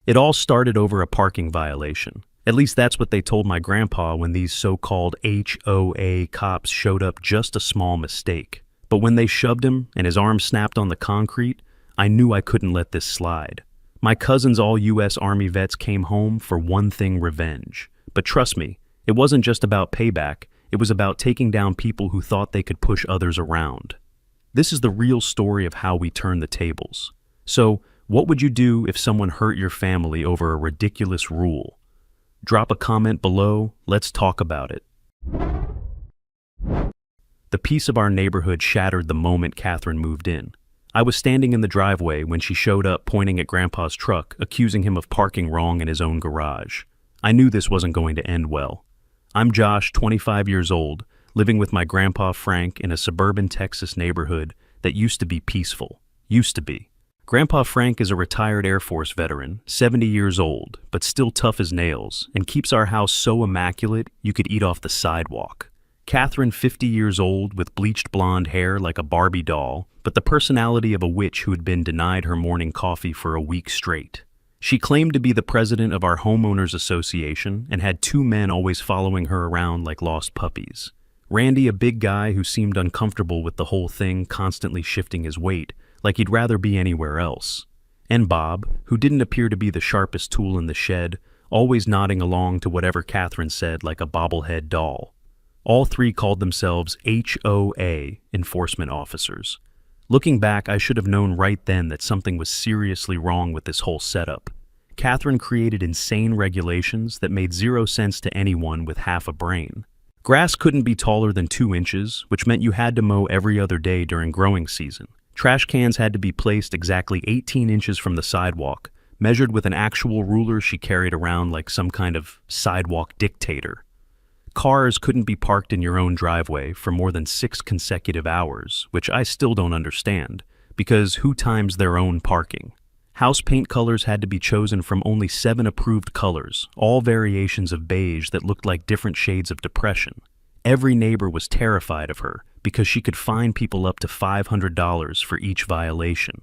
It all started over a parking violation. At least that's what they told my grandpa when these so-called HOA cops showed up. Just a small mistake. But when they shoved him and his arm snapped on the concrete, I knew I couldn't let this slide. My cousins, all U.S. Army vets, came home for one thing: revenge. But trust me, it wasn't just about payback. It was about taking down people who thought they could push others around. This is the real story of how we turn the tables. So, what would you do if someone hurt your family over a ridiculous rule? Drop a comment below. Let's talk about it. The peace of our neighborhood shattered the moment Catherine moved in. I was standing in the driveway when she showed up, pointing at Grandpa's truck, accusing him of parking wrong in his own garage. I knew this wasn't going to end well. I'm Josh, 25 years old, living with my grandpa Frank in a suburban Texas neighborhood that used to be peaceful. Used to be. Grandpa Frank is a retired Air Force veteran, 70 years old, but still tough as nails, and keeps our house so immaculate you could eat off the sidewalk. Catherine, 50 years old, with bleached blonde hair like a Barbie doll, but the personality of a witch who had been denied her morning coffee for a week straight. She claimed to be the president of our homeowners association and had two men always following her around like lost puppies. Randy, a big guy who seemed uncomfortable with the whole thing, constantly shifting his weight, like he'd rather be anywhere else. And Bob, who didn't appear to be the sharpest tool in the shed, always nodding along to whatever Catherine said like a bobblehead doll. All three called themselves HOA enforcement officers. Looking back, I should have known right then that something was seriously wrong with this whole setup. Catherine created insane regulations that made zero sense to anyone with half a brain. Grass couldn't be taller than 2 inches, which meant you had to mow every other day during growing season. Trash cans had to be placed exactly 18 inches from the sidewalk, measured with an actual ruler she carried around like some kind of sidewalk dictator. Cars couldn't be parked in your own driveway for more than 6 consecutive hours, which I still don't understand, because who times their own parking? House paint colors had to be chosen from only 7 approved colors, all variations of beige that looked like different shades of depression. Every neighbor was terrified of her because she could fine people up to $500 for each violation.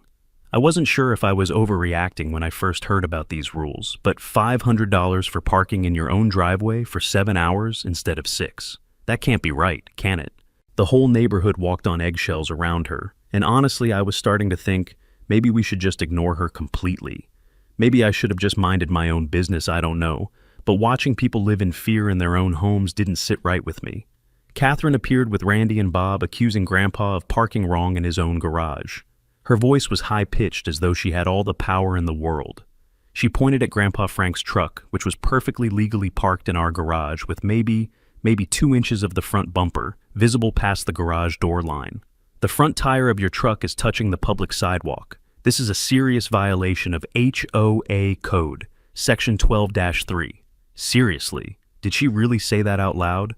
I wasn't sure if I was overreacting when I first heard about these rules, but $500 for parking in your own driveway for 7 hours instead of 6. That can't be right, can it? The whole neighborhood walked on eggshells around her, and honestly, I was starting to think maybe we should just ignore her completely. Maybe I should have just minded my own business, I don't know, but watching people live in fear in their own homes didn't sit right with me. Catherine appeared with Randy and Bob, accusing Grandpa of parking wrong in his own garage. Her voice was high-pitched, as though she had all the power in the world. She pointed at Grandpa Frank's truck, which was perfectly legally parked in our garage with maybe 2 inches of the front bumper visible past the garage door line. The front tire of your truck is touching the public sidewalk. This is a serious violation of HOA Code, Section 12-3. Seriously, did she really say that out loud?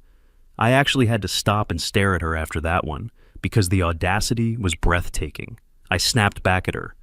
I actually had to stop and stare at her after that one, because the audacity was breathtaking. I snapped back at her.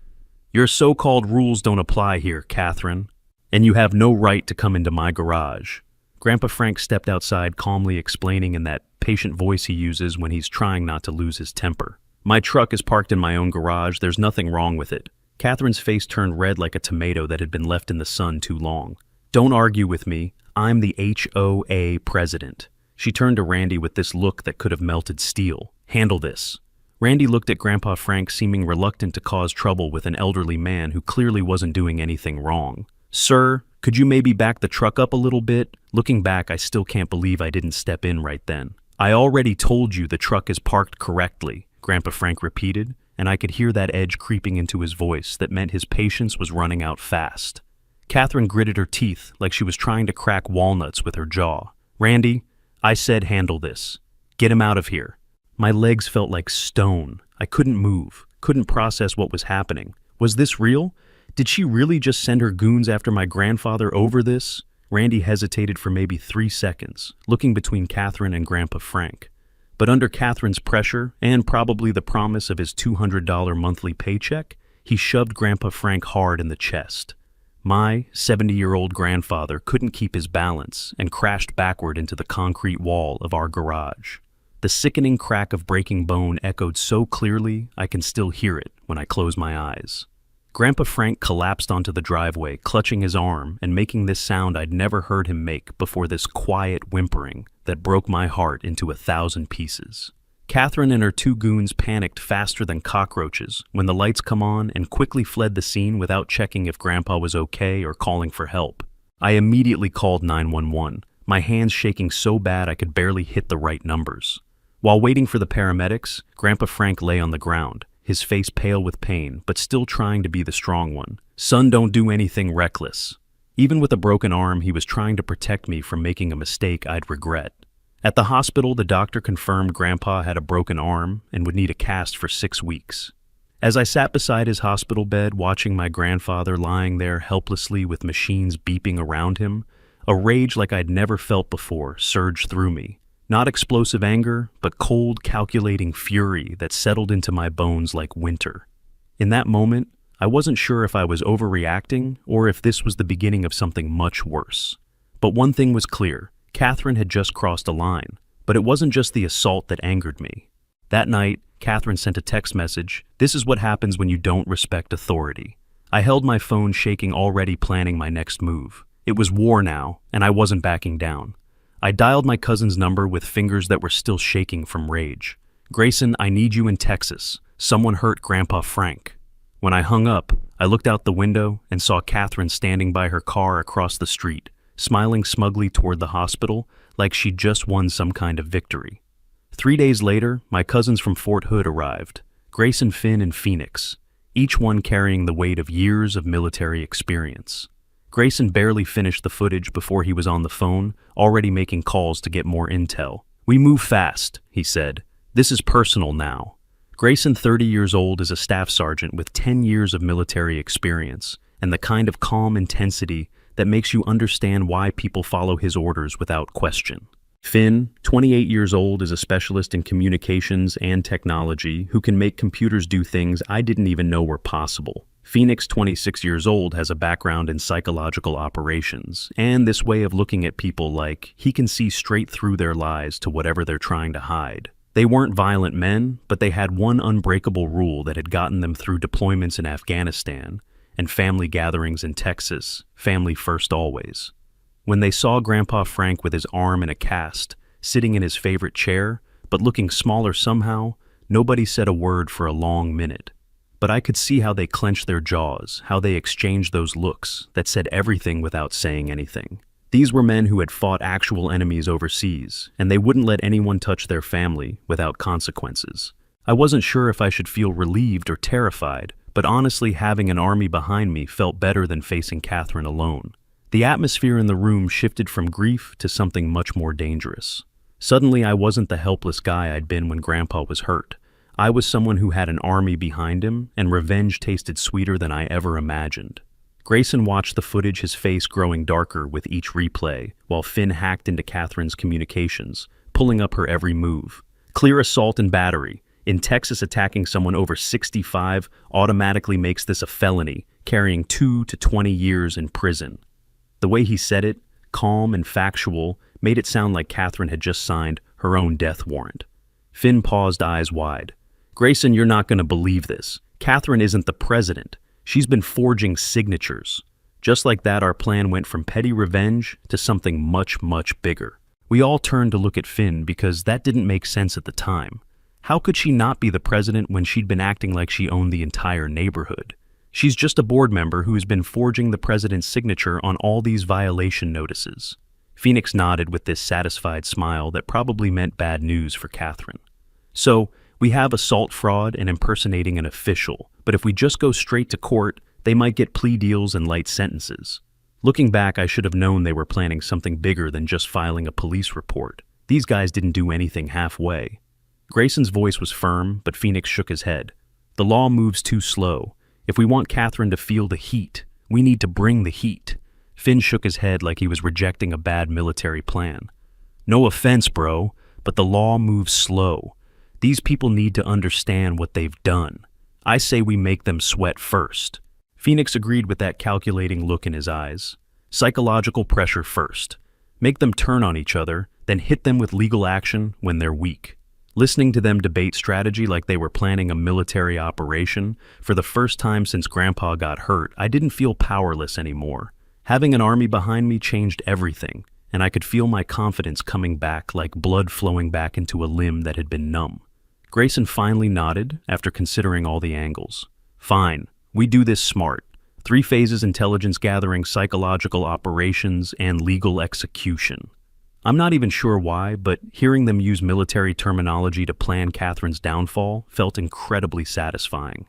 Your so-called rules don't apply here, Catherine, and you have no right to come into my garage. Grandpa Frank stepped outside, calmly explaining in that patient voice he uses when he's trying not to lose his temper. My truck is parked in my own garage. There's nothing wrong with it. Catherine's face turned red like a tomato that had been left in the sun too long. Don't argue with me. I'm the HOA president. She turned to Randy with this look that could have melted steel. Handle this. Randy looked at Grandpa Frank, seeming reluctant to cause trouble with an elderly man who clearly wasn't doing anything wrong. Sir, could you maybe back the truck up a little bit? Looking back, I still can't believe I didn't step in right then. I already told you the truck is parked correctly, Grandpa Frank repeated, and I could hear that edge creeping into his voice that meant his patience was running out fast. Catherine gritted her teeth like she was trying to crack walnuts with her jaw. Randy, I said handle this. Get him out of here. My legs felt like stone. I couldn't move, couldn't process what was happening. Was this real? Did she really just send her goons after my grandfather over this? Randy hesitated for maybe 3 seconds, looking between Catherine and Grandpa Frank. But under Catherine's pressure, and probably the promise of his $200 monthly paycheck, he shoved Grandpa Frank hard in the chest. My 70-year-old grandfather couldn't keep his balance and crashed backward into the concrete wall of our garage. The sickening crack of breaking bone echoed so clearly I can still hear it when I close my eyes. Grandpa Frank collapsed onto the driveway, clutching his arm and making this sound I'd never heard him make before, this quiet whimpering that broke my heart into 1,000 pieces. Catherine and her two goons panicked faster than cockroaches when the lights come on and quickly fled the scene without checking if Grandpa was okay or calling for help. I immediately called 911, my hands shaking so bad I could barely hit the right numbers. While waiting for the paramedics, Grandpa Frank lay on the ground, his face pale with pain, but still trying to be the strong one. "Son, don't do anything reckless." Even with a broken arm, he was trying to protect me from making a mistake I'd regret. At the hospital, the doctor confirmed Grandpa had a broken arm and would need a cast for 6 weeks. As I sat beside his hospital bed, watching my grandfather lying there helplessly with machines beeping around him, a rage like I'd never felt before surged through me. Not explosive anger, but cold, calculating fury that settled into my bones like winter. In that moment, I wasn't sure if I was overreacting or if this was the beginning of something much worse. But one thing was clear: Catherine had just crossed a line. But it wasn't just the assault that angered me. That night, Catherine sent a text message. "This is what happens when you don't respect authority." I held my phone shaking, already planning my next move. It was war now, and I wasn't backing down. I dialed my cousin's number with fingers that were still shaking from rage. "Grayson, I need you in Texas. Someone hurt Grandpa Frank." When I hung up, I looked out the window and saw Catherine standing by her car across the street, smiling smugly toward the hospital like she'd just won some kind of victory. 3 days later, my cousins from Fort Hood arrived, Grayson, Finn, and Phoenix, each one carrying the weight of years of military experience. Grayson barely finished the footage before he was on the phone, already making calls to get more intel. "We move fast," he said. "This is personal now." Grayson, 30 years old, is a staff sergeant with 10 years of military experience and the kind of calm intensity that makes you understand why people follow his orders without question. Finn, 28 years old, is a specialist in communications and technology who can make computers do things I didn't even know were possible. Phoenix, 26 years old, has a background in psychological operations and this way of looking at people like he can see straight through their lies to whatever they're trying to hide. They weren't violent men, but they had one unbreakable rule that had gotten them through deployments in Afghanistan and family gatherings in Texas: family first always. When they saw Grandpa Frank with his arm in a cast, sitting in his favorite chair, but looking smaller somehow, nobody said a word for a long minute. But I could see how they clenched their jaws, how they exchanged those looks that said everything without saying anything. These were men who had fought actual enemies overseas, and they wouldn't let anyone touch their family without consequences. I wasn't sure if I should feel relieved or terrified, but honestly, having an army behind me felt better than facing Catherine alone. The atmosphere in the room shifted from grief to something much more dangerous. Suddenly, I wasn't the helpless guy I'd been when Grandpa was hurt. I was someone who had an army behind him, and revenge tasted sweeter than I ever imagined. Grayson watched the footage, his face growing darker with each replay, while Finn hacked into Catherine's communications, pulling up her every move. Clear assault and battery. In Texas, attacking someone over 65 automatically makes this a felony, carrying 2 to 20 years in prison. The way he said it, calm and factual, made it sound like Catherine had just signed her own death warrant. Finn paused, eyes wide. "Grayson, you're not going to believe this. Catherine isn't the president. She's been forging signatures." Just like that, our plan went from petty revenge to something much, much bigger. We all turned to look at Finn because that didn't make sense at the time. How could she not be the president when she'd been acting like she owned the entire neighborhood? She's just a board member who has been forging the president's signature on all these violation notices. Phoenix nodded with this satisfied smile that probably meant bad news for Catherine. "So, we have assault, fraud, and impersonating an official, but if we just go straight to court, they might get plea deals and light sentences." Looking back, I should have known they were planning something bigger than just filing a police report. These guys didn't do anything halfway. Grayson's voice was firm, but Phoenix shook his head. "The law moves too slow. If we want Catherine to feel the heat, we need to bring the heat." Finn shook his head like he was rejecting a bad military plan. "No offense, bro, but the law moves slow. These people need to understand what they've done. I say we make them sweat first." Phoenix agreed with that calculating look in his eyes. Psychological pressure first. Make them turn on each other, then hit them with legal action when they're weak. Listening to them debate strategy like they were planning a military operation, for the first time since Grandpa got hurt, I didn't feel powerless anymore. Having an army behind me changed everything, and I could feel my confidence coming back like blood flowing back into a limb that had been numb. Grayson finally nodded after considering all the angles. Fine, we do this smart. 3 phases: intelligence gathering, psychological operations, and legal execution. I'm not even sure why, but hearing them use military terminology to plan Catherine's downfall felt incredibly satisfying.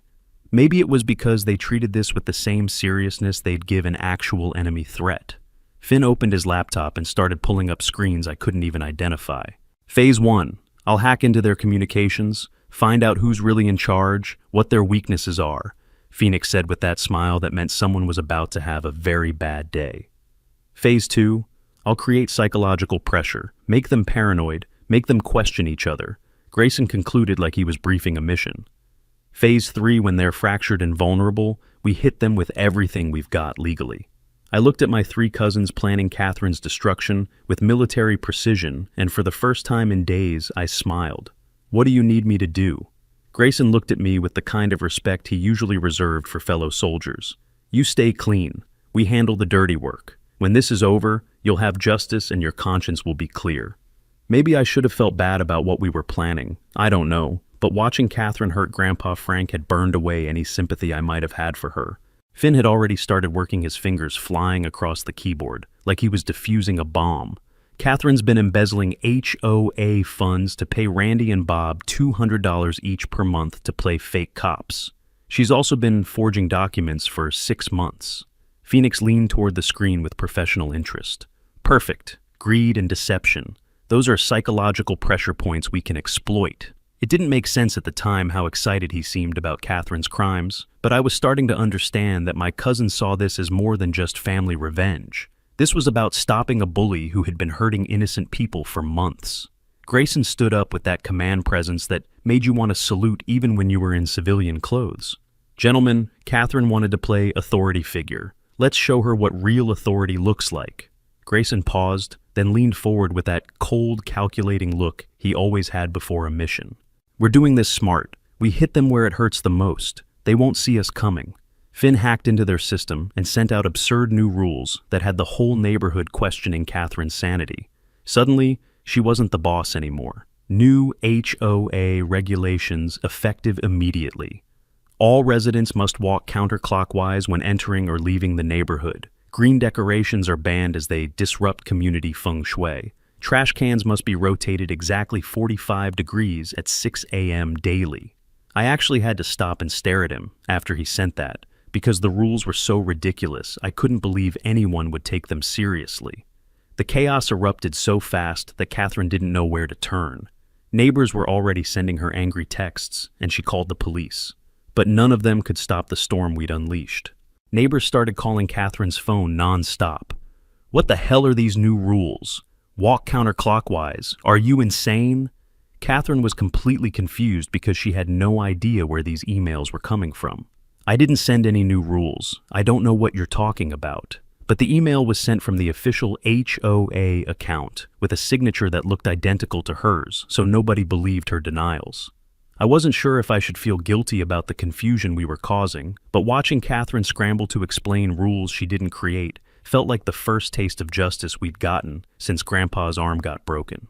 Maybe it was because they treated this with the same seriousness they'd give an actual enemy threat. Finn opened his laptop and started pulling up screens I couldn't even identify. Phase 1. I'll hack into their communications, find out who's really in charge, what their weaknesses are, Phoenix said with that smile that meant someone was about to have a very bad day. Phase 2. I'll create psychological pressure, make them paranoid, make them question each other. Grayson concluded like he was briefing a mission. Phase 3, when they're fractured and vulnerable, we hit them with everything we've got legally. I looked at my 3 cousins planning Catherine's destruction with military precision, and for the first time in days, I smiled. What do you need me to do? Grayson looked at me with the kind of respect he usually reserved for fellow soldiers. You stay clean. We handle the dirty work. When this is over, you'll have justice and your conscience will be clear. Maybe I should have felt bad about what we were planning. I don't know. But watching Catherine hurt Grandpa Frank had burned away any sympathy I might have had for her. Finn had already started working his fingers flying across the keyboard, like he was defusing a bomb. Catherine's been embezzling HOA funds to pay Randy and Bob $200 each per month to play fake cops. She's also been forging documents for 6 months. Phoenix leaned toward the screen with professional interest. Perfect. Greed and deception. Those are psychological pressure points we can exploit. It didn't make sense at the time how excited he seemed about Catherine's crimes, but I was starting to understand that my cousin saw this as more than just family revenge. This was about stopping a bully who had been hurting innocent people for months. Grayson stood up with that command presence that made you want to salute even when you were in civilian clothes. Gentlemen, Catherine wanted to play authority figure. Let's show her what real authority looks like. Grayson paused, then leaned forward with that cold, calculating look he always had before a mission. We're doing this smart. We hit them where it hurts the most. They won't see us coming. Finn hacked into their system and sent out absurd new rules that had the whole neighborhood questioning Catherine's sanity. Suddenly, she wasn't the boss anymore. New HOA regulations effective immediately. All residents must walk counterclockwise when entering or leaving the neighborhood. Green decorations are banned as they disrupt community feng shui. Trash cans must be rotated exactly 45 degrees at 6 a.m. daily. I actually had to stop and stare at him after he sent that, because the rules were so ridiculous I couldn't believe anyone would take them seriously. The chaos erupted so fast that Catherine didn't know where to turn. Neighbors were already sending her angry texts, and she called the police. But none of them could stop the storm we'd unleashed. Neighbors started calling Catherine's phone non-stop. What the hell are these new rules? Walk counterclockwise. Are you insane? Catherine was completely confused because she had no idea where these emails were coming from. I didn't send any new rules. I don't know what you're talking about. But the email was sent from the official HOA account with a signature that looked identical to hers, so nobody believed her denials. I wasn't sure if I should feel guilty about the confusion we were causing, but watching Catherine scramble to explain rules she didn't create felt like the first taste of justice we'd gotten since Grandpa's arm got broken.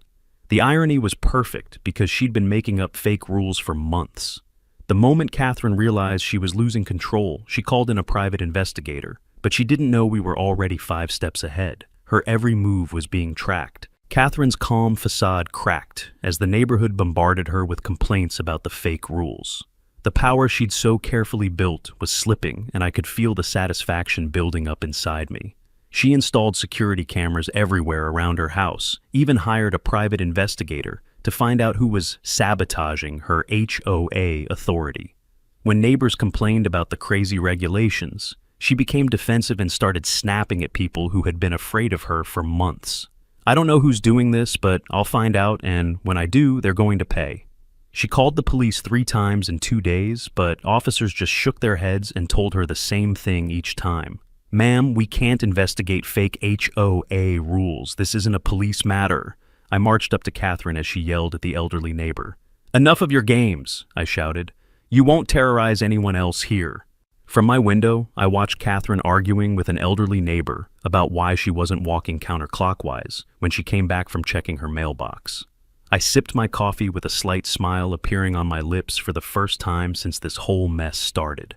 The irony was perfect because she'd been making up fake rules for months. The moment Catherine realized she was losing control, she called in a private investigator, but she didn't know we were already 5 steps ahead. Her every move was being tracked. Catherine's calm facade cracked as the neighborhood bombarded her with complaints about the fake rules. The power she'd so carefully built was slipping, and I could feel the satisfaction building up inside me. She installed security cameras everywhere around her house, even hired a private investigator to find out who was sabotaging her HOA authority. When neighbors complained about the crazy regulations, she became defensive and started snapping at people who had been afraid of her for months. I don't know who's doing this, but I'll find out, and when I do, they're going to pay. She called the police 3 times in 2 days, but officers just shook their heads and told her the same thing each time. Ma'am, we can't investigate fake HOA rules. This isn't a police matter. I marched up to Catherine as she yelled at the elderly neighbor. "Enough of your games," I shouted. "You won't terrorize anyone else here." From my window, I watched Catherine arguing with an elderly neighbor about why she wasn't walking counterclockwise when she came back from checking her mailbox. I sipped my coffee with a slight smile appearing on my lips for the first time since this whole mess started.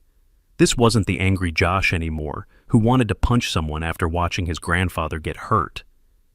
This wasn't the angry Josh anymore, who wanted to punch someone after watching his grandfather get hurt.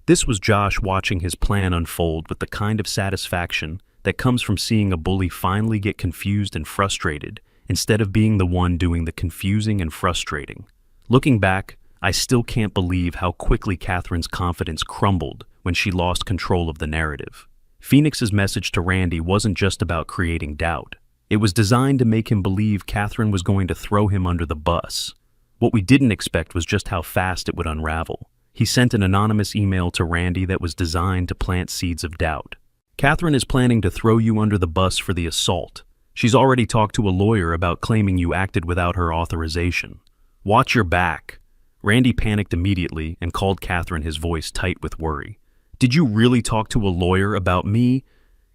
This was Josh watching his plan unfold with the kind of satisfaction that comes from seeing a bully finally get confused and frustrated instead of being the one doing the confusing and frustrating. Looking back, I still can't believe how quickly Catherine's confidence crumbled when she lost control of the narrative. Phoenix's message to Randy wasn't just about creating doubt. It was designed to make him believe Catherine was going to throw him under the bus. What we didn't expect was just how fast it would unravel. He sent an anonymous email to Randy that was designed to plant seeds of doubt. "Catherine is planning to throw you under the bus for the assault. She's already talked to a lawyer about claiming you acted without her authorization. Watch your back." Randy panicked immediately and called Catherine, his voice tight with worry. "Did you really talk to a lawyer about me?"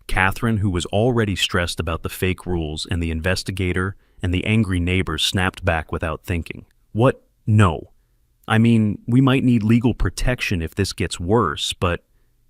Catherine, who was already stressed about the fake rules and the investigator and the angry neighbors, snapped back without thinking. "What? No. I mean, we might need legal protection if this gets worse, but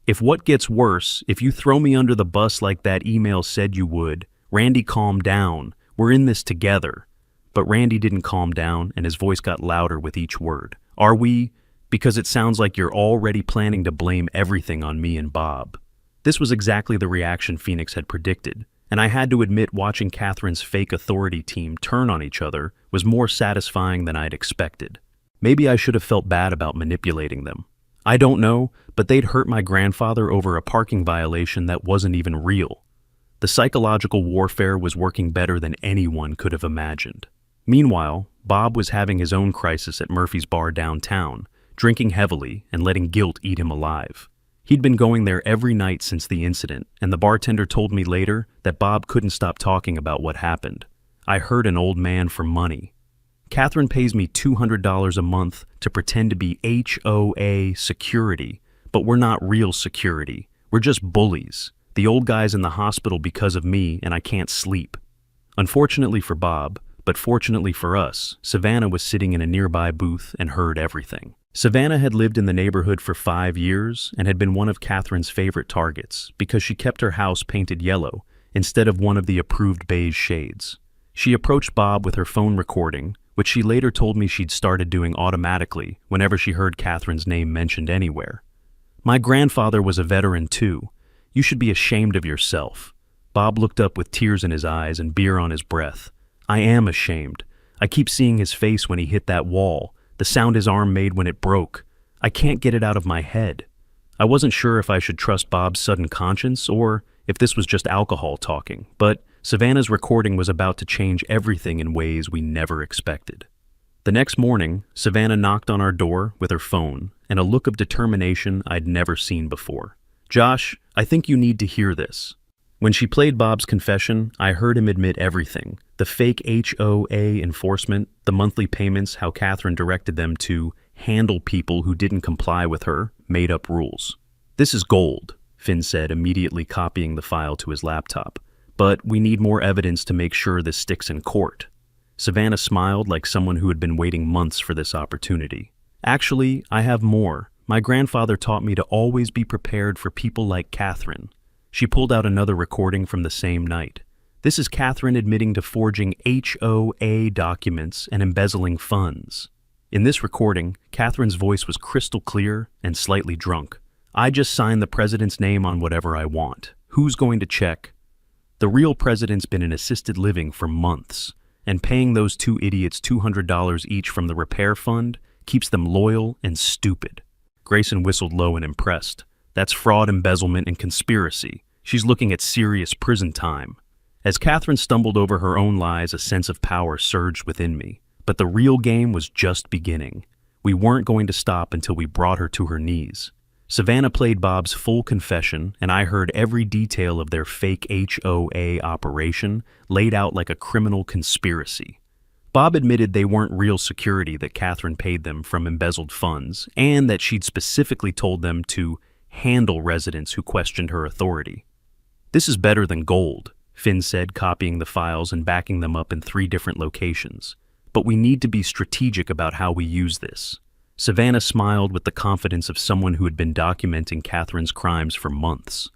if what gets worse, if you throw me under the bus like that email said you would, Randy, calm down. We're in this together." But Randy didn't calm down, and his voice got louder with each word. "Are we? Because it sounds like you're already planning to blame everything on me and Bob." This was exactly the reaction Phoenix had predicted, and I had to admit watching Catherine's fake authority team turn on each other was more satisfying than I'd expected. Maybe I should have felt bad about manipulating them. I don't know, but they'd hurt my grandfather over a parking violation that wasn't even real. The psychological warfare was working better than anyone could have imagined. Meanwhile, Bob was having his own crisis at Murphy's bar downtown, drinking heavily and letting guilt eat him alive. He'd been going there every night since the incident, and the bartender told me later that Bob couldn't stop talking about what happened. "I heard an old man for money. Catherine pays me $200 a month to pretend to be HOA security, but we're not real security. We're just bullies. The old guy's in the hospital because of me, and I can't sleep." Unfortunately for Bob, but fortunately for us, Savannah was sitting in a nearby booth and heard everything. Savannah had lived in the neighborhood for 5 years and had been one of Catherine's favorite targets because she kept her house painted yellow instead of one of the approved beige shades. She approached Bob with her phone recording, which she later told me she'd started doing automatically whenever she heard Catherine's name mentioned anywhere. "My grandfather was a veteran too. You should be ashamed of yourself." Bob looked up with tears in his eyes and beer on his breath. "I am ashamed. I keep seeing his face when he hit that wall, the sound his arm made when it broke. I can't get it out of my head." I wasn't sure if I should trust Bob's sudden conscience or if this was just alcohol talking, but Savannah's recording was about to change everything in ways we never expected. The next morning, Savannah knocked on our door with her phone and a look of determination I'd never seen before. "Josh, I think you need to hear this." When she played Bob's confession, I heard him admit everything. The fake HOA enforcement, the monthly payments, how Catherine directed them to handle people who didn't comply with her made-up rules. "This is gold," Finn said, immediately copying the file to his laptop. "But we need more evidence to make sure this sticks in court." Savannah smiled like someone who had been waiting months for this opportunity. "Actually, I have more. My grandfather taught me to always be prepared for people like Catherine." She pulled out another recording from the same night. This is Catherine admitting to forging HOA documents and embezzling funds. In this recording, Catherine's voice was crystal clear and slightly drunk. "I just sign the president's name on whatever I want. Who's going to check?" The real president's been in assisted living for months, and paying those two idiots $200 each from the repair fund keeps them loyal and stupid. Grayson whistled low and impressed. "That's fraud, embezzlement, and conspiracy. She's looking at serious prison time." As Catherine stumbled over her own lies, a sense of power surged within me. But the real game was just beginning. We weren't going to stop until we brought her to her knees. Savannah played Bob's full confession, and I heard every detail of their fake HOA operation laid out like a criminal conspiracy. Bob admitted they weren't real security that Catherine paid them from embezzled funds, and that she'd specifically told them to handle residents who questioned her authority. "This is better than gold," Finn said, copying the files and backing them up in 3 different locations. "But we need to be strategic about how we use this." Savannah smiled with the confidence of someone who had been documenting Catherine's crimes for months.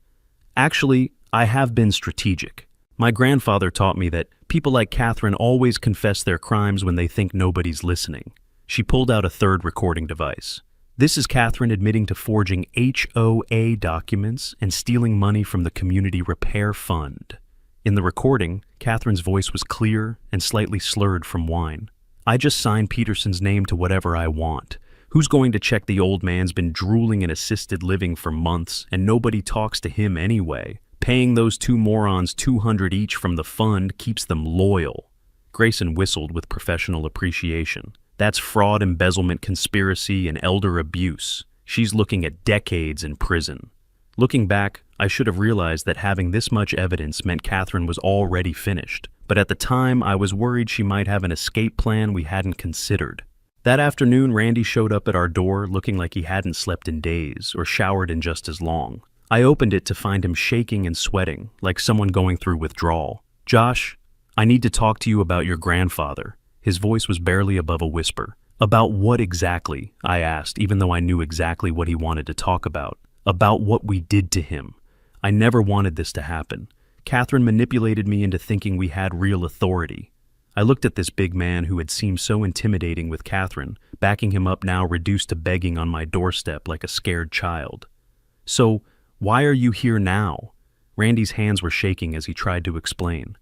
"Actually, I have been strategic. My grandfather taught me that people like Catherine always confess their crimes when they think nobody's listening." She pulled out a 3rd recording device. This is Catherine admitting to forging HOA documents and stealing money from the Community Repair Fund. In the recording, Catherine's voice was clear and slightly slurred from wine. "I just signed Peterson's name to whatever I want. Who's going to check the old man's been drooling in assisted living for months and nobody talks to him anyway? Paying those 2 morons $200 each from the fund keeps them loyal." Grayson whistled with professional appreciation. "That's fraud, embezzlement, conspiracy, and elder abuse. She's looking at decades in prison." Looking back, I should have realized that having this much evidence meant Catherine was already finished, but at the time I was worried she might have an escape plan we hadn't considered. That afternoon, Randy showed up at our door looking like he hadn't slept in days or showered in just as long. I opened it to find him shaking and sweating, like someone going through withdrawal. "Josh, I need to talk to you about your grandfather." His voice was barely above a whisper. "About what exactly?" I asked, even though I knew exactly what he wanted to talk about. "About what we did to him. I never wanted this to happen. Catherine manipulated me into thinking we had real authority." I looked at this big man who had seemed so intimidating with Catherine, backing him up now reduced to begging on my doorstep like a scared child. "So, why are you here now?" Randy's hands were shaking as he tried to explain.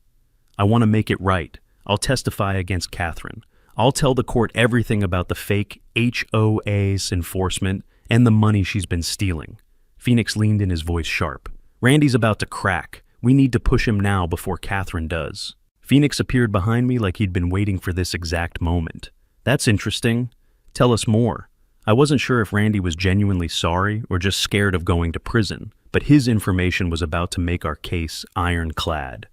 "I want to make it right. I'll testify against Catherine. I'll tell the court everything about the fake HOA's enforcement and the money she's been stealing." Phoenix leaned in, his voice sharp. "Randy's about to crack. We need to push him now before Catherine does." Phoenix appeared behind me like he'd been waiting for this exact moment. "That's interesting. Tell us more." I wasn't sure if Randy was genuinely sorry or just scared of going to prison, but his information was about to make our case ironclad.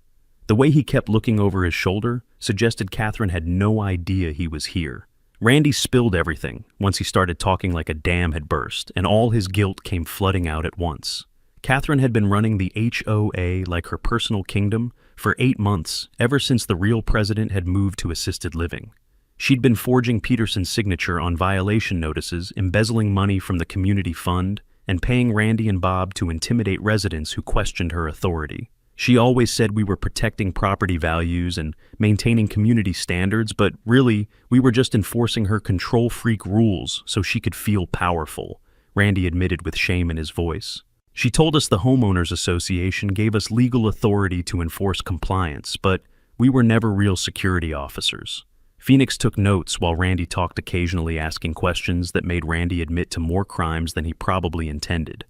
The way he kept looking over his shoulder suggested Catherine had no idea he was here. Randy spilled everything once he started talking like a dam had burst, and all his guilt came flooding out at once. Catherine had been running the HOA like her personal kingdom for 8 months, ever since the real president had moved to assisted living. She'd been forging Peterson's signature on violation notices, embezzling money from the community fund, and paying Randy and Bob to intimidate residents who questioned her authority. She always said we were protecting property values and maintaining community standards, but really, we were just enforcing her control-freak rules so she could feel powerful, Randy admitted with shame in his voice. She told us the homeowners association gave us legal authority to enforce compliance, but we were never real security officers. Phoenix took notes while Randy talked, occasionally asking questions that made Randy admit to more crimes than he probably intended.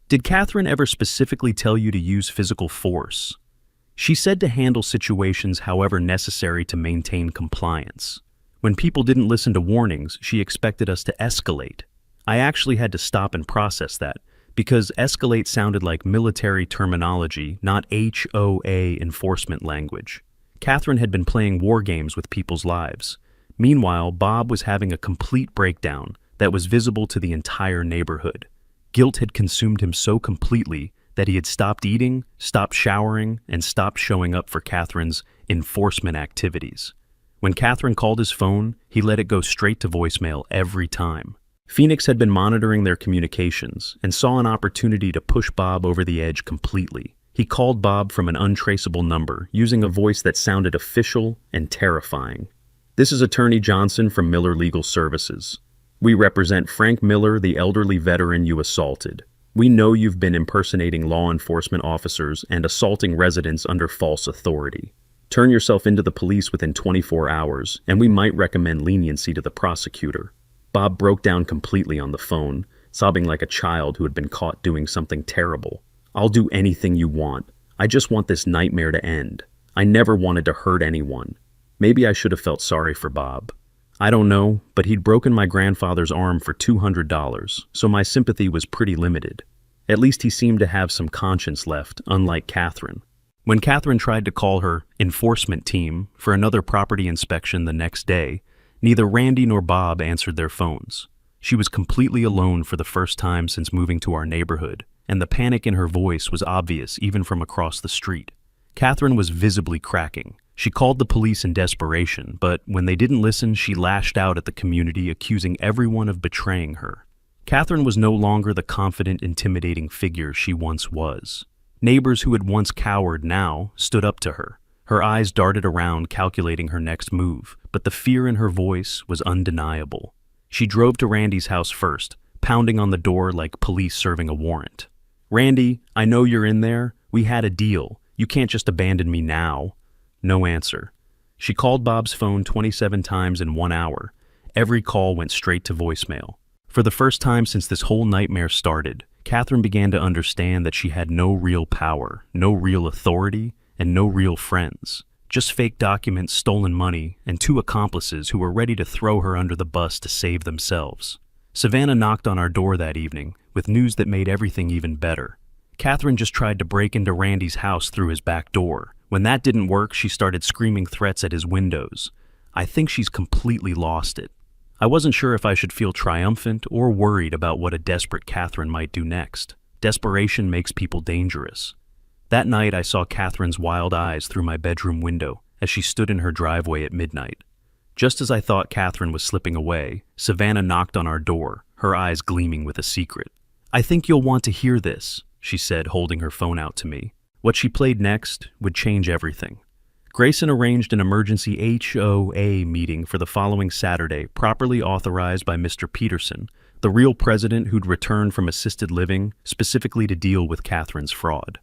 "Did Catherine ever specifically tell you to use physical force?" "She said to handle situations however necessary to maintain compliance. When people didn't listen to warnings, she expected us to escalate. I actually had to stop and process that, because escalate sounded like military terminology, not HOA enforcement language. Catherine had been playing war games with people's lives. Meanwhile, Bob was having a complete breakdown that was visible to the entire neighborhood. Guilt had consumed him so completely that he had stopped eating, stopped showering, and stopped showing up for Catherine's enforcement activities. When Catherine called his phone, he let it go straight to voicemail every time. Phoenix had been monitoring their communications and saw an opportunity to push Bob over the edge completely. He called Bob from an untraceable number, using a voice that sounded official and terrifying. "This is Attorney Johnson from Miller Legal Services. We represent Frank Miller, the elderly veteran you assaulted. We know you've been impersonating law enforcement officers and assaulting residents under false authority. Turn yourself into the police within 24 hours, and we might recommend leniency to the prosecutor." Bob broke down completely on the phone, sobbing like a child who had been caught doing something terrible. "I'll do anything you want. I just want this nightmare to end. I never wanted to hurt anyone." Maybe I should have felt sorry for Bob. I don't know, but he'd broken my grandfather's arm for $200, so my sympathy was pretty limited. At least he seemed to have some conscience left, unlike Catherine. When Catherine tried to call her enforcement team for another property inspection the next day, neither Randy nor Bob answered their phones. She was completely alone for the first time since moving to our neighborhood, and the panic in her voice was obvious even from across the street. Catherine was visibly cracking. She called the police in desperation, but when they didn't listen, she lashed out at the community, accusing everyone of betraying her. Catherine was no longer the confident, intimidating figure she once was. Neighbors who had once cowered now stood up to her. Her eyes darted around, calculating her next move, but the fear in her voice was undeniable. She drove to Randy's house first, pounding on the door like police serving a warrant. "Randy, I know you're in there. We had a deal. You can't just abandon me now." No answer. She called Bob's phone 27 times in 1 hour. Every call went straight to voicemail. For the first time since this whole nightmare started, Catherine began to understand that she had no real power, no real authority, and no real friends. Just fake documents, stolen money, and 2 accomplices who were ready to throw her under the bus to save themselves. Savannah knocked on our door that evening with news that made everything even better. Catherine just tried to break into Randy's house through his back door. When that didn't work, she started screaming threats at his windows. I think she's completely lost it. I wasn't sure if I should feel triumphant or worried about what a desperate Catherine might do next. Desperation makes people dangerous. That night, I saw Catherine's wild eyes through my bedroom window as she stood in her driveway at midnight. Just as I thought Catherine was slipping away, Savannah knocked on our door, her eyes gleaming with a secret. "I think you'll want to hear this," she said, holding her phone out to me. What she played next would change everything. Grayson arranged an emergency HOA meeting for the following Saturday, properly authorized by Mr. Peterson, the real president who'd returned from assisted living specifically to deal with Catherine's fraud.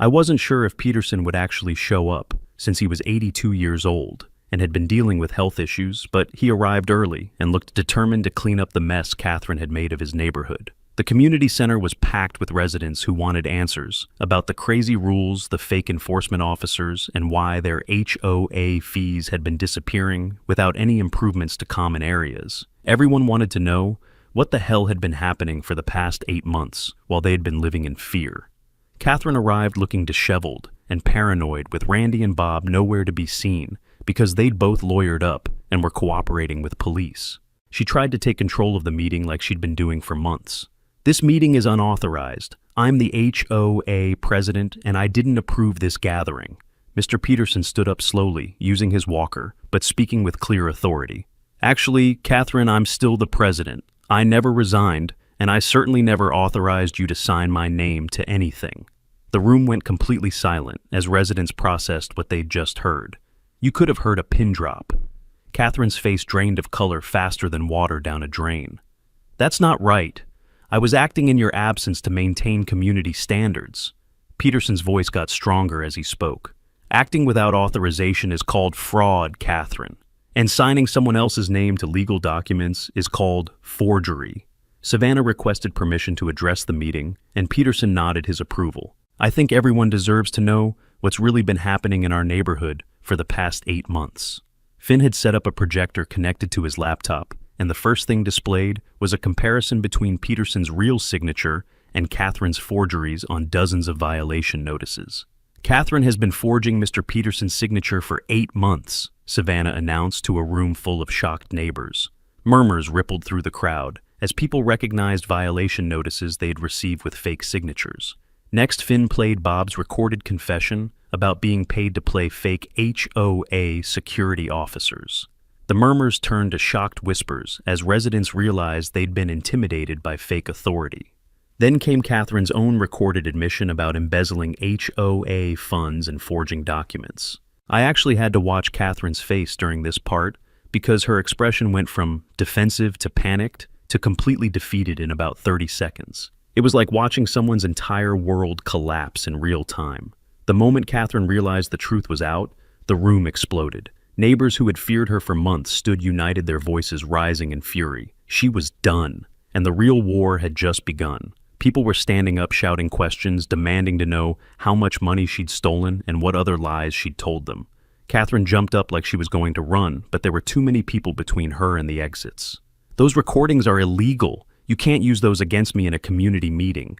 I wasn't sure if Peterson would actually show up, since he was 82 years old and had been dealing with health issues, but he arrived early and looked determined to clean up the mess Catherine had made of his neighborhood. The community center was packed with residents who wanted answers about the crazy rules, the fake enforcement officers, and why their HOA fees had been disappearing without any improvements to common areas. Everyone wanted to know what the hell had been happening for the past 8 months while they had been living in fear. Catherine arrived looking disheveled and paranoid, with Randy and Bob nowhere to be seen because they'd both lawyered up and were cooperating with police. She tried to take control of the meeting like she'd been doing for months. "This meeting is unauthorized. I'm the HOA president, and I didn't approve this gathering." Mr. Peterson stood up slowly, using his walker, but speaking with clear authority. "Actually, Catherine, I'm still the president. I never resigned, and I certainly never authorized you to sign my name to anything." The room went completely silent as residents processed what they'd just heard. You could have heard a pin drop. Catherine's face drained of color faster than water down a drain. "That's not right. I was acting in your absence to maintain community standards." Peterson's voice got stronger as he spoke. "Acting without authorization is called fraud, Catherine. And signing someone else's name to legal documents is called forgery." Savannah requested permission to address the meeting, and Peterson nodded his approval. "I think everyone deserves to know what's really been happening in our neighborhood for the past 8 months. Finn had set up a projector connected to his laptop, and the first thing displayed was a comparison between Peterson's real signature and Catherine's forgeries on dozens of violation notices. "Catherine has been forging Mr. Peterson's signature for 8 months, Savannah announced to a room full of shocked neighbors. Murmurs rippled through the crowd as people recognized violation notices they'd received with fake signatures. Next, Finn played Bob's recorded confession about being paid to play fake HOA security officers. The murmurs turned to shocked whispers as residents realized they'd been intimidated by fake authority. Then came Catherine's own recorded admission about embezzling HOA funds and forging documents. I actually had to watch Catherine's face during this part because her expression went from defensive to panicked to completely defeated in about 30 seconds. It was like watching someone's entire world collapse in real time. The moment Catherine realized the truth was out, the room exploded. Neighbors who had feared her for months stood united, their voices rising in fury. She was done, and the real war had just begun. People were standing up, shouting questions, demanding to know how much money she'd stolen and what other lies she'd told them. Catherine jumped up like she was going to run, but there were too many people between her and the exits. "Those recordings are illegal. You can't use those against me in a community meeting."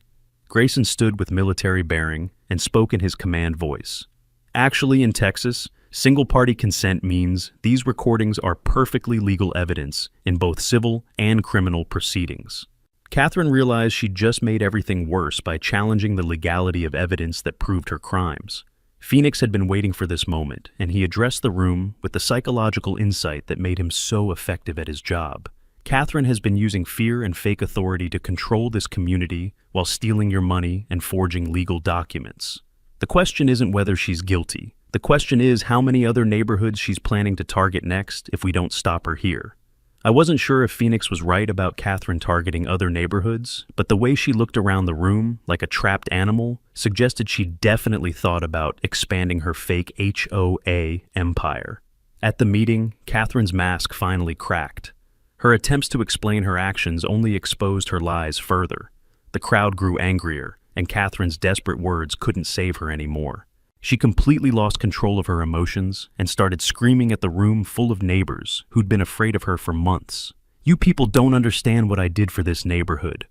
Grayson stood with military bearing and spoke in his command voice. "Actually, in Texas, single-party consent means these recordings are perfectly legal evidence in both civil and criminal proceedings." Catherine realized she'd just made everything worse by challenging the legality of evidence that proved her crimes. Phoenix had been waiting for this moment, and he addressed the room with the psychological insight that made him so effective at his job. Catherine has been using fear and fake authority to control this community while stealing your money and forging legal documents. The question isn't whether she's guilty. The question is how many other neighborhoods she's planning to target next if we don't stop her here. I wasn't sure if Phoenix was right about Catherine targeting other neighborhoods, but the way she looked around the room, like a trapped animal, suggested she definitely thought about expanding her fake HOA empire. At the meeting, Catherine's mask finally cracked. Her attempts to explain her actions only exposed her lies further. The crowd grew angrier, and Catherine's desperate words couldn't save her anymore. She completely lost control of her emotions and started screaming at the room full of neighbors who'd been afraid of her for months. "You people don't understand what I did for this neighborhood.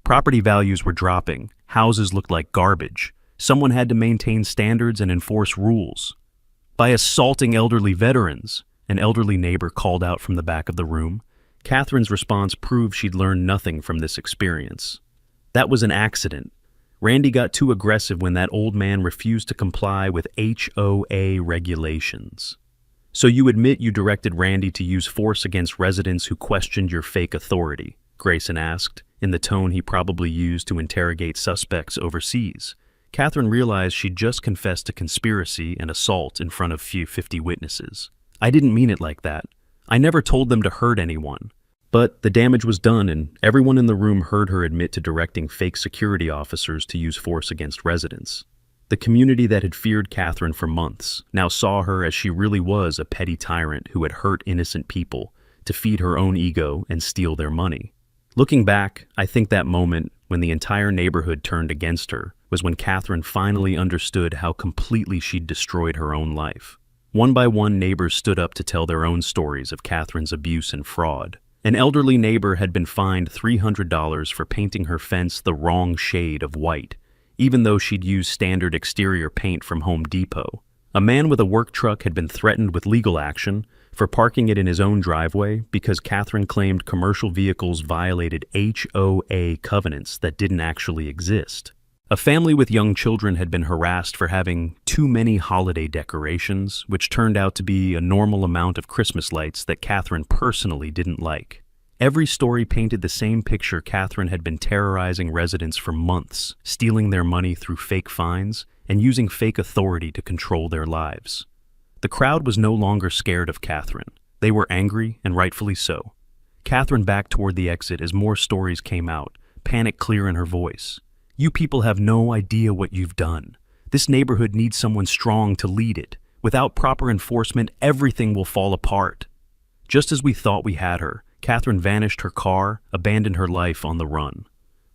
Property values were dropping, houses looked like garbage. Someone had to maintain standards and enforce rules. By assaulting elderly veterans," an elderly neighbor called out from the back of the room. Catherine's response proved she'd learned nothing from this experience. "That was an accident. Randy got too aggressive when that old man refused to comply with HOA regulations." "So you admit you directed Randy to use force against residents who questioned your fake authority?" Grayson asked, in the tone he probably used to interrogate suspects overseas. Catherine realized she'd just confessed to conspiracy and assault in front of 50 witnesses. "I didn't mean it like that. I never told them to hurt anyone." But the damage was done, and everyone in the room heard her admit to directing fake security officers to use force against residents. The community that had feared Catherine for months now saw her as she really was, a petty tyrant who had hurt innocent people to feed her own ego and steal their money. Looking back, I think that moment, when the entire neighborhood turned against her, was when Catherine finally understood how completely she'd destroyed her own life. One by one, neighbors stood up to tell their own stories of Catherine's abuse and fraud. An elderly neighbor had been fined $300 for painting her fence the wrong shade of white, even though she'd used standard exterior paint from Home Depot. A man with a work truck had been threatened with legal action for parking it in his own driveway because Catherine claimed commercial vehicles violated HOA covenants that didn't actually exist. A family with young children had been harassed for having too many holiday decorations, which turned out to be a normal amount of Christmas lights that Catherine personally didn't like. Every story painted the same picture. Catherine had been terrorizing residents for months, stealing their money through fake fines, and using fake authority to control their lives. The crowd was no longer scared of Catherine. They were angry, and rightfully so. Catherine backed toward the exit as more stories came out, panic clear in her voice. "You people have no idea what you've done. This neighborhood needs someone strong to lead it. Without proper enforcement, everything will fall apart." Just as we thought we had her, Catherine vanished her car, abandoned her life on the run.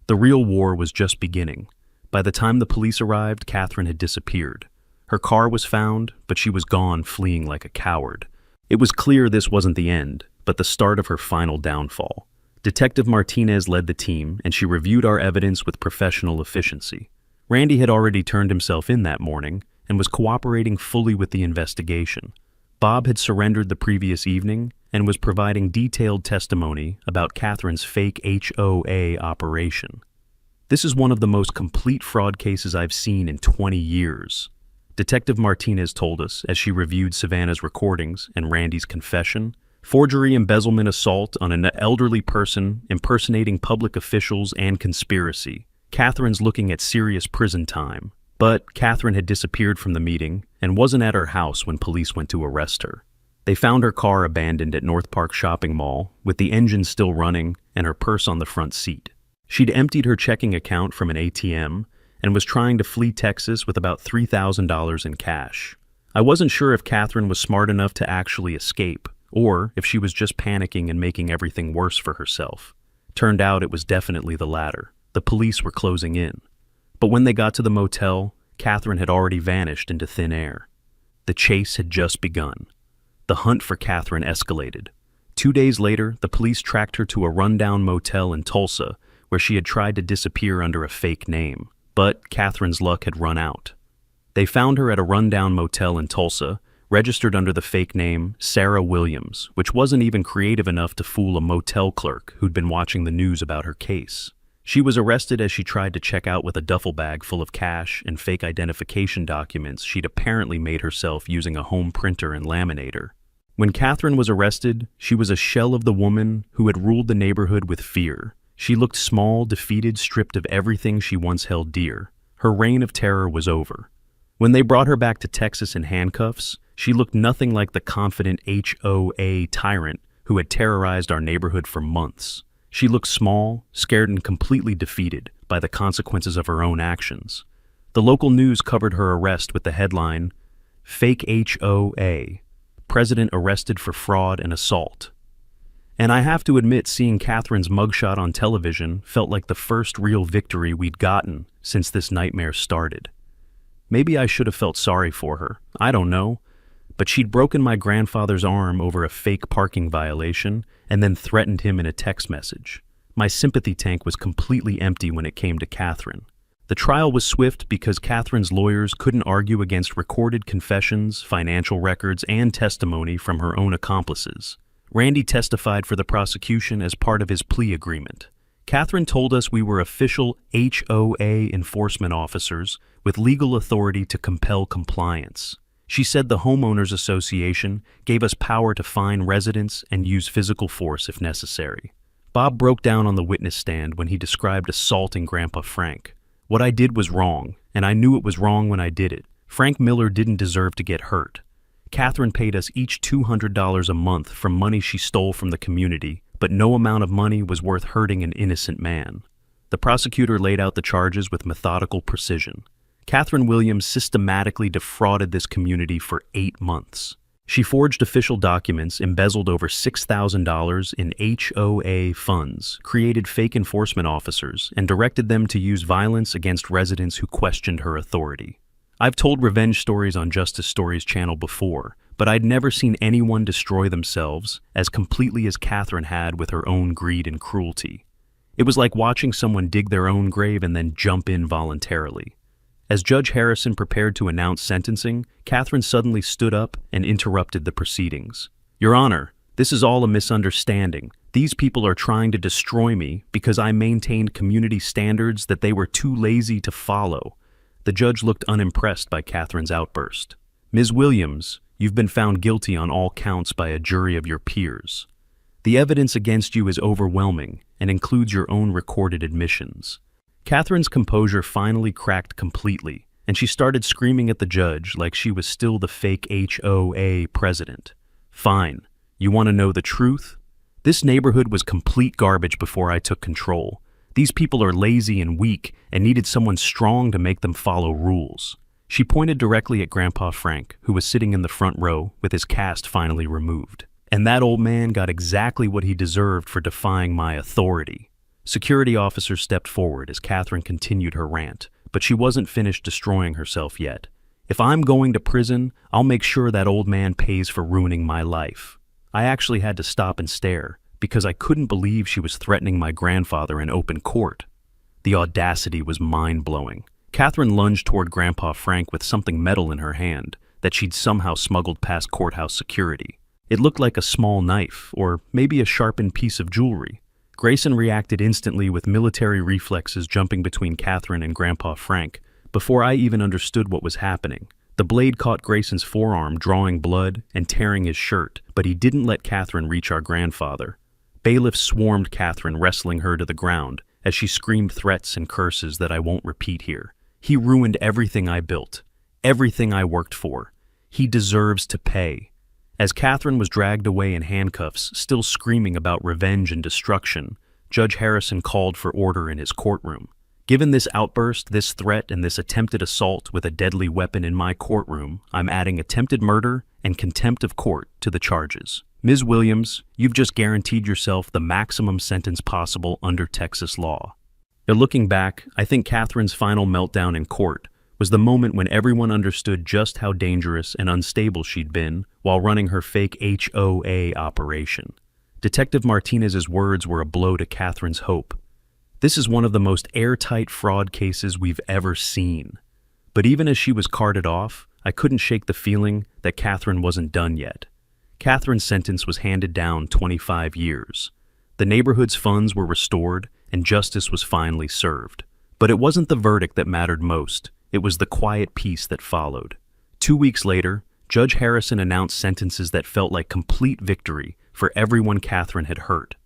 The real war was just beginning. By the time the police arrived, Catherine had disappeared. Her car was found, but she was gone, fleeing like a coward. It was clear this wasn't the end, but the start of her final downfall. Detective Martinez led the team, and she reviewed our evidence with professional efficiency. Randy had already turned himself in that morning and was cooperating fully with the investigation. Bob had surrendered the previous evening and was providing detailed testimony about Catherine's fake HOA operation. "This is one of the most complete fraud cases I've seen in 20 years. Detective Martinez told us as she reviewed Savannah's recordings and Randy's confession. Forgery, embezzlement, assault on an elderly person, impersonating public officials, and conspiracy. Catherine's looking at serious prison time. But Catherine had disappeared from the meeting and wasn't at her house when police went to arrest her. They found her car abandoned at North Park Shopping Mall, with the engine still running and her purse on the front seat. She'd emptied her checking account from an ATM and was trying to flee Texas with about $3,000 in cash. I wasn't sure if Catherine was smart enough to actually escape, or if she was just panicking and making everything worse for herself. Turned out it was definitely the latter. The police were closing in. But when they got to the motel, Catherine had already vanished into thin air. The chase had just begun. The hunt for Catherine escalated. 2 days later, the police tracked her to a rundown motel in Tulsa, where she had tried to disappear under a fake name. But Catherine's luck had run out. They found her at a rundown motel in Tulsa, registered under the fake name Sarah Williams, which wasn't even creative enough to fool a motel clerk who'd been watching the news about her case. She was arrested as she tried to check out with a duffel bag full of cash and fake identification documents she'd apparently made herself using a home printer and laminator. When Catherine was arrested, she was a shell of the woman who had ruled the neighborhood with fear. She looked small, defeated, stripped of everything she once held dear. Her reign of terror was over. When they brought her back to Texas in handcuffs, she looked nothing like the confident HOA tyrant who had terrorized our neighborhood for months. She looked small, scared, and completely defeated by the consequences of her own actions. The local news covered her arrest with the headline, "Fake HOA, President Arrested for Fraud and Assault." And I have to admit, seeing Catherine's mugshot on television felt like the first real victory we'd gotten since this nightmare started. Maybe I should have felt sorry for her, I don't know, but she'd broken my grandfather's arm over a fake parking violation and then threatened him in a text message. My sympathy tank was completely empty when it came to Catherine. The trial was swift because Catherine's lawyers couldn't argue against recorded confessions, financial records, and testimony from her own accomplices. Randy testified for the prosecution as part of his plea agreement. Catherine told us we were official HOA enforcement officers with legal authority to compel compliance. She said the Homeowners Association gave us power to fine residents and use physical force if necessary. Bob broke down on the witness stand when he described assaulting Grandpa Frank. What I did was wrong, and I knew it was wrong when I did it. Frank Miller didn't deserve to get hurt. Catherine paid us each $200 a month from money she stole from the community, but no amount of money was worth hurting an innocent man. The prosecutor laid out the charges with methodical precision. Catherine Williams systematically defrauded this community for 8 months. She forged official documents, embezzled over $6,000 in HOA funds, created fake enforcement officers, and directed them to use violence against residents who questioned her authority. I've told revenge stories on Justice Stories channel before, but I'd never seen anyone destroy themselves as completely as Catherine had with her own greed and cruelty. It was like watching someone dig their own grave and then jump in voluntarily. As Judge Harrison prepared to announce sentencing, Catherine suddenly stood up and interrupted the proceedings. "Your Honor, this is all a misunderstanding. These people are trying to destroy me because I maintained community standards that they were too lazy to follow." The judge looked unimpressed by Catherine's outburst. "Ms. Williams, you've been found guilty on all counts by a jury of your peers. The evidence against you is overwhelming and includes your own recorded admissions." Catherine's composure finally cracked completely, and she started screaming at the judge like she was still the fake HOA president. "Fine. You want to know the truth? This neighborhood was complete garbage before I took control. These people are lazy and weak and needed someone strong to make them follow rules." She pointed directly at Grandpa Frank, who was sitting in the front row with his cast finally removed. "And that old man got exactly what he deserved for defying my authority." Security officers stepped forward as Catherine continued her rant, but she wasn't finished destroying herself yet. "If I'm going to prison, I'll make sure that old man pays for ruining my life." I actually had to stop and stare, because I couldn't believe she was threatening my grandfather in open court. The audacity was mind-blowing. Catherine lunged toward Grandpa Frank with something metal in her hand that she'd somehow smuggled past courthouse security. It looked like a small knife, or maybe a sharpened piece of jewelry. Grayson reacted instantly with military reflexes, jumping between Catherine and Grandpa Frank before I even understood what was happening. The blade caught Grayson's forearm, drawing blood and tearing his shirt, but he didn't let Catherine reach our grandfather. Bailiffs swarmed Catherine, wrestling her to the ground as she screamed threats and curses that I won't repeat here. "He ruined everything I built, everything I worked for. He deserves to pay." As Catherine was dragged away in handcuffs, still screaming about revenge and destruction, Judge Harrison called for order in his courtroom. Given this outburst, this threat, and this attempted assault with a deadly weapon in my courtroom, I'm adding attempted murder and contempt of court to the charges. Ms. Williams, you've just guaranteed yourself the maximum sentence possible under Texas law. Now, looking back, I think Catherine's final meltdown in court was the moment when everyone understood just how dangerous and unstable she'd been while running her fake HOA operation. Detective Martinez's words were a blow to Catherine's hope. "This is one of the most airtight fraud cases we've ever seen." But even as she was carted off, I couldn't shake the feeling that Catherine wasn't done yet. Catherine's sentence was handed down 25 years. The neighborhood's funds were restored, and justice was finally served. But it wasn't the verdict that mattered most. It was the quiet peace that followed. 2 weeks later, Judge Harrison announced sentences that felt like complete victory for everyone Catherine had hurt.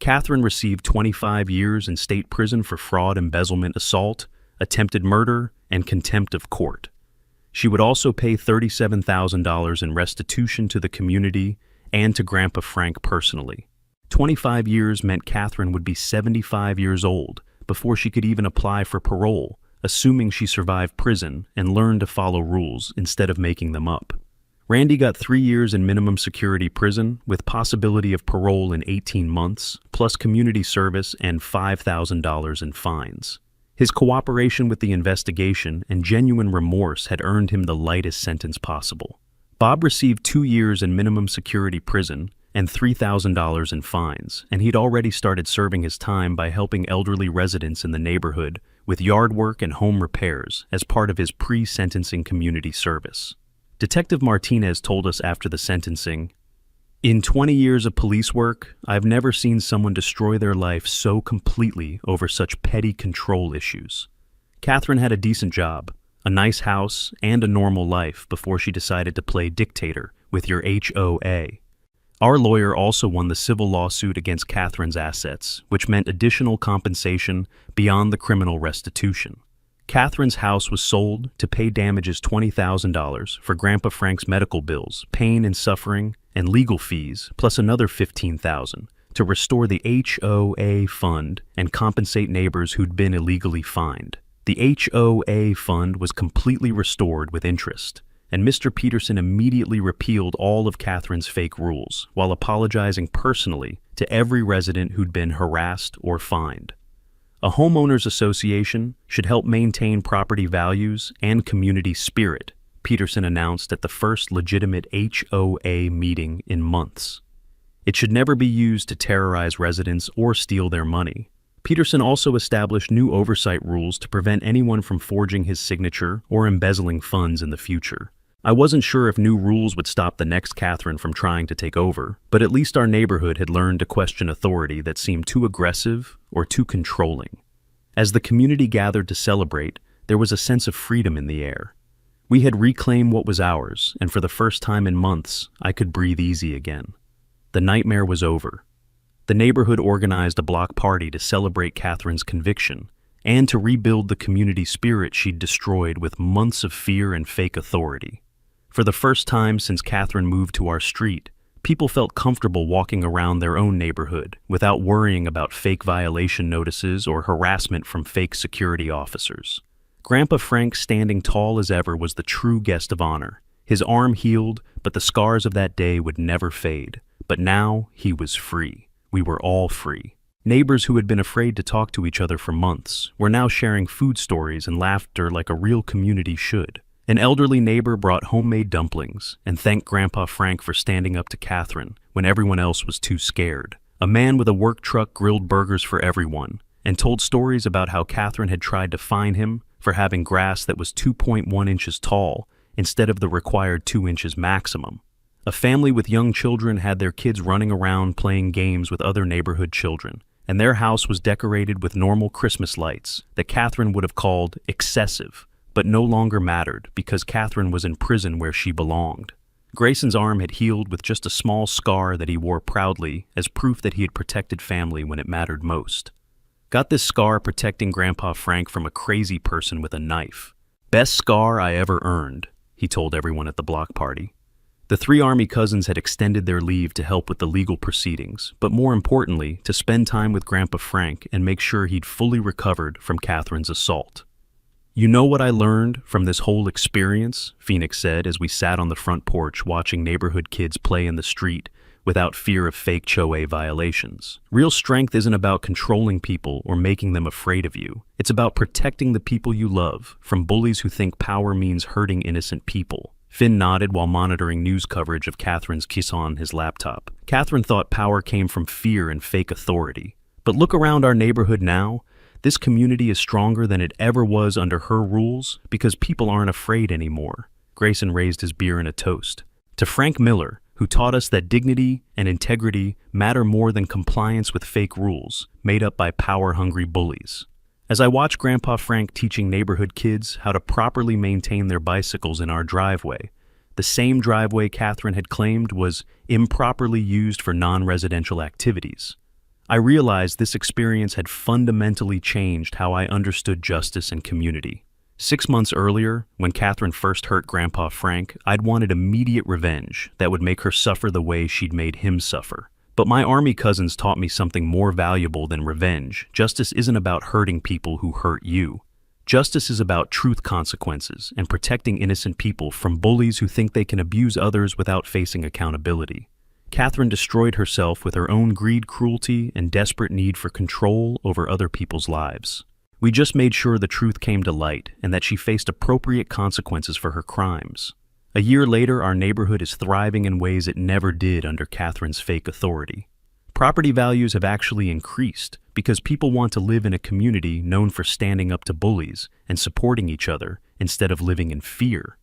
Catherine received 25 years in state prison for fraud, embezzlement, assault, attempted murder, and contempt of court. She would also pay $37,000 in restitution to the community and to Grandpa Frank personally. 25 years meant Catherine would be 75 years old before she could even apply for parole, assuming she survived prison and learned to follow rules instead of making them up. Randy got 3 years in minimum security prison with possibility of parole in 18 months, plus community service and $5,000 in fines. His cooperation with the investigation and genuine remorse had earned him the lightest sentence possible. Bob received 2 years in minimum security prison and $3,000 in fines, and he'd already started serving his time by helping elderly residents in the neighborhood with yard work and home repairs as part of his pre-sentencing community service. Detective Martinez told us after the sentencing, "In 20 years of police work, I've never seen someone destroy their life so completely over such petty control issues." Catherine had a decent job, a nice house, and a normal life before she decided to play dictator with your HOA. Our lawyer also won the civil lawsuit against Catherine's assets, which meant additional compensation beyond the criminal restitution. Catherine's house was sold to pay damages $20,000 for Grandpa Frank's medical bills, pain and suffering, and legal fees, plus another $15,000 to restore the HOA fund and compensate neighbors who'd been illegally fined. The HOA fund was completely restored with interest, and Mr. Peterson immediately repealed all of Catherine's fake rules while apologizing personally to every resident who'd been harassed or fined. A homeowners association should help maintain property values and community spirit, Peterson announced at the first legitimate HOA meeting in months. It should never be used to terrorize residents or steal their money. Peterson also established new oversight rules to prevent anyone from forging his signature or embezzling funds in the future. I wasn't sure if new rules would stop the next Catherine from trying to take over, but at least our neighborhood had learned to question authority that seemed too aggressive or too controlling. As the community gathered to celebrate, there was a sense of freedom in the air. We had reclaimed what was ours, and for the first time in months, I could breathe easy again. The nightmare was over. The neighborhood organized a block party to celebrate Catherine's conviction and to rebuild the community spirit she'd destroyed with months of fear and fake authority. For the first time since Catherine moved to our street, people felt comfortable walking around their own neighborhood without worrying about fake violation notices or harassment from fake security officers. Grandpa Frank, standing tall as ever, was the true guest of honor. His arm healed, but the scars of that day would never fade. But now he was free. We were all free. Neighbors who had been afraid to talk to each other for months were now sharing food stories and laughter like a real community should. An elderly neighbor brought homemade dumplings and thanked Grandpa Frank for standing up to Catherine when everyone else was too scared. A man with a work truck grilled burgers for everyone and told stories about how Catherine had tried to fine him for having grass that was 2.1 inches tall instead of the required 2 inches maximum. A family with young children had their kids running around playing games with other neighborhood children, and their house was decorated with normal Christmas lights that Catherine would have called excessive, but no longer mattered because Catherine was in prison where she belonged. Grayson's arm had healed with just a small scar that he wore proudly as proof that he had protected family when it mattered most. Got this scar protecting Grandpa Frank from a crazy person with a knife. Best scar I ever earned, he told everyone at the block party. The 3 Army cousins had extended their leave to help with the legal proceedings, but more importantly, to spend time with Grandpa Frank and make sure he'd fully recovered from Catherine's assault. "You know what I learned from this whole experience?" Phoenix said as we sat on the front porch watching neighborhood kids play in the street without fear of fake HOA violations. Real strength isn't about controlling people or making them afraid of you. It's about protecting the people you love from bullies who think power means hurting innocent people. Finn nodded while monitoring news coverage of Catherine's kiss on his laptop. Catherine thought power came from fear and fake authority. But look around our neighborhood now. This community is stronger than it ever was under her rules because people aren't afraid anymore. Grayson raised his beer in a toast. To Frank Miller, who taught us that dignity and integrity matter more than compliance with fake rules made up by power-hungry bullies. As I watched Grandpa Frank teaching neighborhood kids how to properly maintain their bicycles in our driveway, the same driveway Catherine had claimed was improperly used for non-residential activities, I realized this experience had fundamentally changed how I understood justice and community. 6 months earlier, when Catherine first hurt Grandpa Frank, I'd wanted immediate revenge that would make her suffer the way she'd made him suffer. But my army cousins taught me something more valuable than revenge. Justice isn't about hurting people who hurt you. Justice is about truth consequences and protecting innocent people from bullies who think they can abuse others without facing accountability. Catherine destroyed herself with her own greed, cruelty, and desperate need for control over other people's lives. We just made sure the truth came to light and that she faced appropriate consequences for her crimes. A year later, our neighborhood is thriving in ways it never did under Catherine's fake authority. Property values have actually increased because people want to live in a community known for standing up to bullies and supporting each other instead of living in fear.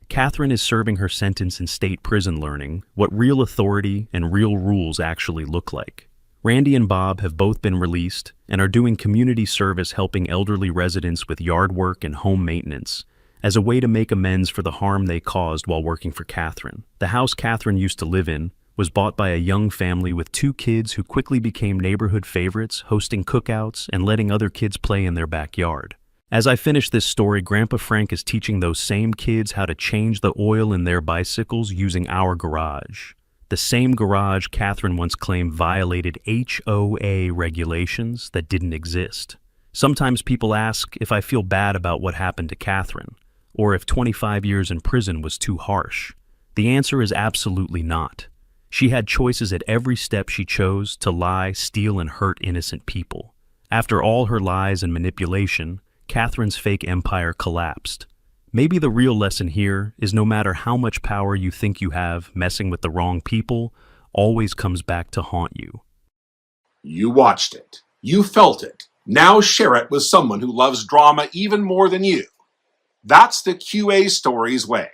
Catherine is serving her sentence in state prison, learning what real authority and real rules actually look like. Randy and Bob have both been released and are doing community service, helping elderly residents with yard work and home maintenance as a way to make amends for the harm they caused while working for Catherine. The house Catherine used to live in was bought by a young family with 2 kids who quickly became neighborhood favorites, hosting cookouts and letting other kids play in their backyard. As I finish this story, Grandpa Frank is teaching those same kids how to change the oil in their bicycles using our garage. The same garage Catherine once claimed violated HOA regulations that didn't exist. Sometimes people ask if I feel bad about what happened to Catherine, or if 25 years in prison was too harsh. The answer is absolutely not. She had choices at every step. She chose to lie, steal, and hurt innocent people. After all her lies and manipulation, Catherine's fake empire collapsed. Maybe the real lesson here is no matter how much power you think you have, messing with the wrong people always comes back to haunt you. You watched it. You felt it. Now share it with someone who loves drama even more than you. That's the QA Stories way.